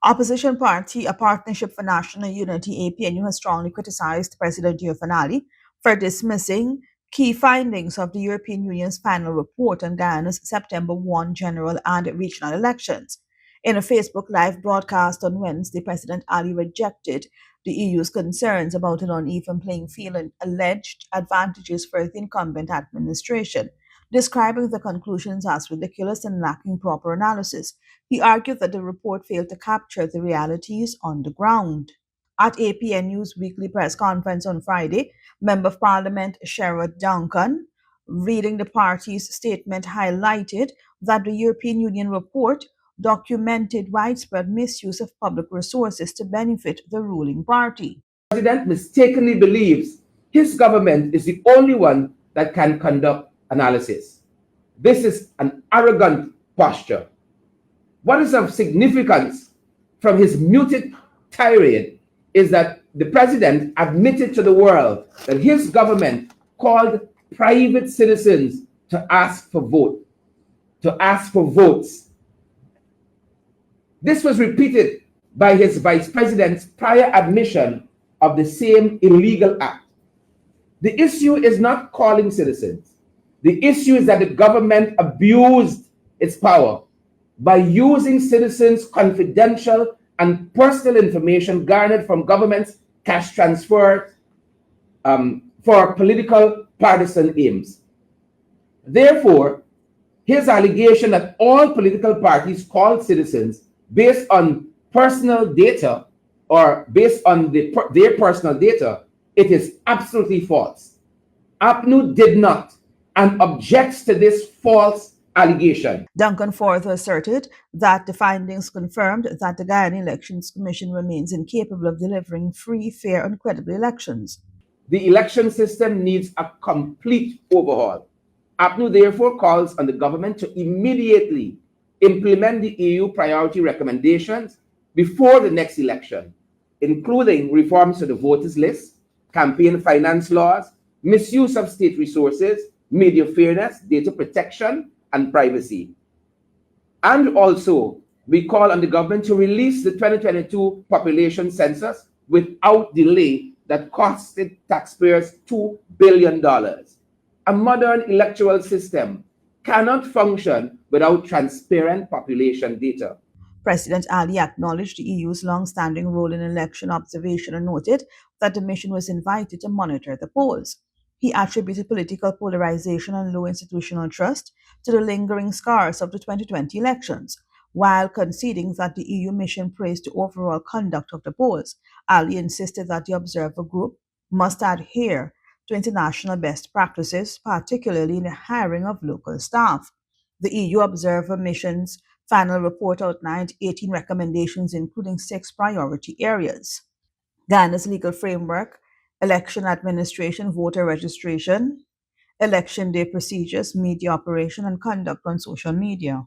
Opposition party, a Partnership for National Unity, APNU, has strongly criticized President Giovanni for dismissing key findings of the European Union's final report on Guyana's September 1 general and regional elections. In a Facebook Live broadcast on Wednesday, President Ali rejected the EU's concerns about an uneven playing field and alleged advantages for the incumbent administration, describing the conclusions as ridiculous and lacking proper analysis. He argued that the report failed to capture the realities on the ground. At APNU's weekly press conference on Friday, Member of Parliament Sherrod Duncan, reading the party's statement, highlighted that the European Union report documented widespread misuse of public resources to benefit the ruling party. The president mistakenly believes his government is the only one that can conduct analysis. This is an arrogant posture. What is of significance from his muted tirade is that the president admitted to the world that his government called private citizens to ask for votes. This was repeated by his vice president's prior admission of the same illegal act. The issue is not calling citizens. The issue is that the government abused its power by using citizens' confidential and personal information garnered from government's cash transfer for political partisan aims. Therefore, his allegation that all political parties called citizens based on personal data or based on their personal data, it is absolutely false. APNU did not and objects to this false allegation. Duncan further asserted that the findings confirmed that the Guyana Elections Commission remains incapable of delivering free, fair, and credible elections. The election system needs a complete overhaul. APNU therefore calls on the government to immediately implement the EU priority recommendations before the next election, including reforms to the voters list, campaign finance laws, misuse of state resources, media fairness, data protection, and privacy. And also, we call on the government to release the 2022 population census without delay that costed taxpayers $2 billion. A modern electoral system cannot function without transparent population data. President Ali acknowledged the EU's long-standing role in election observation and noted that the mission was invited to monitor the polls. He attributed political polarization and low institutional trust to the lingering scars of the 2020 elections. While conceding that the EU mission praised the overall conduct of the polls, Ali insisted that the observer group must adhere to international best practices, particularly in the hiring of local staff. The EU Observer Mission's final report outlined 18 recommendations, including 6 priority areas: Guyana's legal framework, election administration, voter registration, election day procedures, media operation, and conduct on social media.